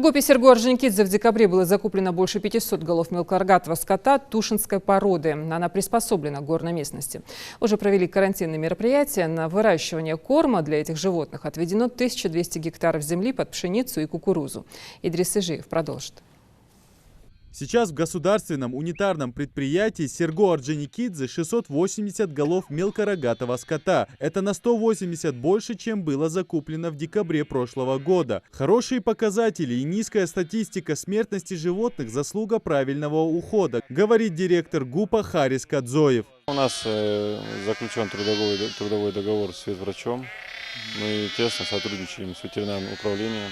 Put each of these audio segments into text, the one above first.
В ГОПе Сергу-Орджоникидзе в декабре было закуплено больше 500 голов мелкорогатого скота тушинской породы. Она приспособлена к горной местности. Уже провели карантинные мероприятия. На выращивание корма для этих животных отведено 1200 гектаров земли под пшеницу и кукурузу. Идрис Ижиев продолжит. Сейчас в государственном унитарном предприятии Серго-Орджоникидзе 680 голов мелкорогатого скота. Это на 180 больше, чем было закуплено в декабре прошлого года. Хорошие показатели и низкая статистика смертности животных – заслуга правильного ухода, говорит директор ГУПа Харис Кадзоев. У нас заключен трудовой договор с ветврачом. Мы тесно сотрудничаем с ветеринарным управлением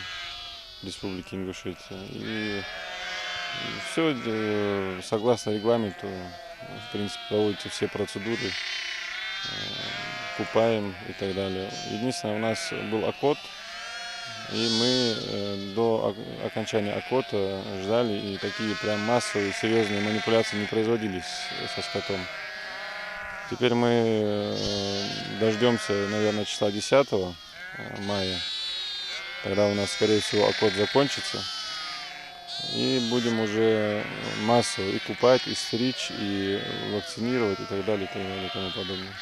Республики Ингушетия. И все согласно регламенту, в принципе, проводятся все процедуры, купаем и так далее. Единственное, у нас был окот, и мы до окончания окота ждали, и такие прям массовые, серьезные манипуляции не производились со скотом. Теперь мы дождемся, наверное, числа 10 мая, тогда у нас, скорее всего, окот закончится. И будем уже массово и купать, и стричь, и вакцинировать, и так далее, и тому подобное.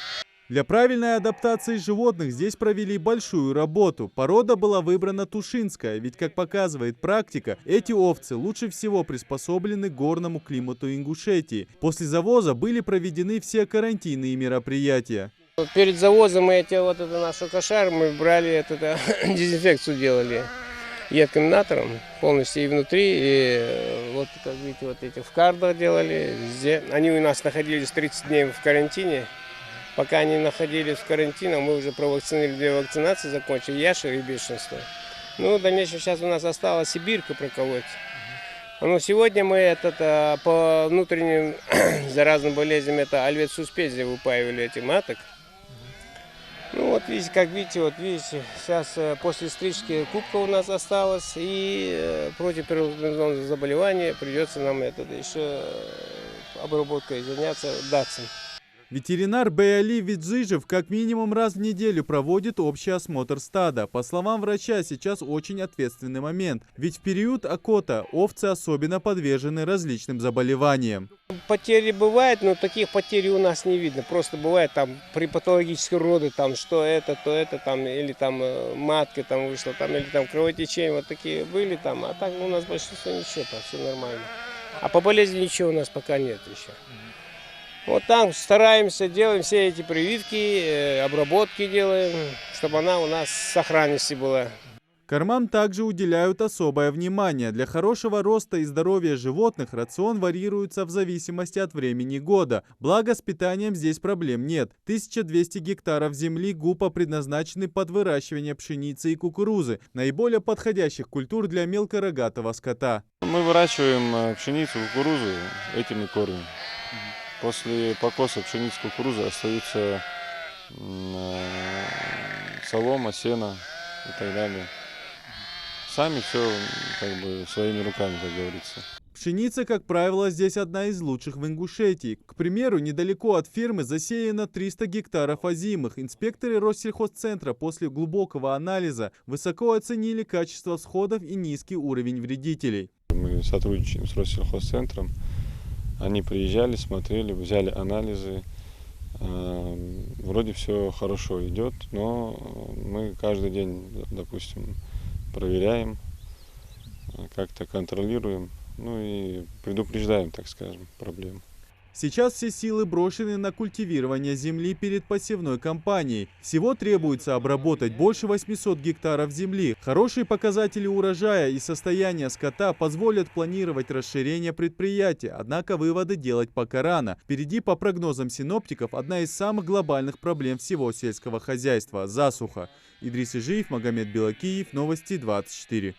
Для правильной адаптации животных здесь провели большую работу. Порода была выбрана тушинская, ведь, как показывает практика, эти овцы лучше всего приспособлены к горному климату Ингушетии. После завоза были проведены все карантинные мероприятия. Перед завозом мы нашу кошар, мы брали дезинфекцию делали. Едким натром полностью и внутри, и вот, как видите, вот эти в кардах делали, везде. Они у нас находились 30 дней в карантине. Пока они находились в карантине, мы уже провакцинировали 2 вакцинации, закончили яшер и бешенство. Ну, в дальнейшем сейчас у нас осталась сибирка проколоть. Но сегодня мы по внутренним заразным болезням, это альвет-суспезия, выпаивали этих маток. Ну вот видите, как видите, сейчас после стрижки кубка у нас осталась, и против перинатального заболевания придется нам еще обработкой заняться датцем. Ветеринар Беали Виджижев как минимум раз в неделю проводит общий осмотр стада. По словам врача, сейчас очень ответственный момент, ведь в период окота овцы особенно подвержены различным заболеваниям. Потери бывают, но таких потерь у нас не видно. Просто бывает там при патологической роды, там что это, то это, там, или там матка там вышла, там, или там кровотечение, вот такие были там. А так у нас большинство ничего, там все нормально. А по болезни ничего у нас пока нет еще. Вот там стараемся, делаем все эти прививки, обработки делаем, чтобы она у нас в сохранности была. Кормам также уделяют особое внимание. Для хорошего роста и здоровья животных рацион варьируется в зависимости от времени года. Благо, с питанием здесь проблем нет. 1200 гектаров земли ГУПа предназначены под выращивание пшеницы и кукурузы, наиболее подходящих культур для мелкорогатого скота. Мы выращиваем пшеницу, кукурузу, этим и кормим. После покоса пшеницы, кукурузы остаются солома, сено и так далее. Сами все своими руками, как говорится. Пшеница, как правило, здесь одна из лучших в Ингушетии. К примеру, недалеко от фермы засеяно 300 гектаров озимых. Инспекторы Россельхозцентра после глубокого анализа высоко оценили качество всходов и низкий уровень вредителей. Мы сотрудничаем с Россельхозцентром. Они приезжали, смотрели, взяли анализы. Вроде все хорошо идет, но мы каждый день, допустим, проверяем, как-то контролируем, ну и предупреждаем, так скажем, проблем. Сейчас все силы брошены на культивирование земли перед посевной кампанией. Всего требуется обработать больше 800 гектаров земли. Хорошие показатели урожая и состояния скота позволят планировать расширение предприятия, однако выводы делать пока рано. Впереди, по прогнозам синоптиков, одна из самых глобальных проблем всего сельского хозяйства – засуха. Идрис Ижиев, Магомед Белакиев, Новости 24.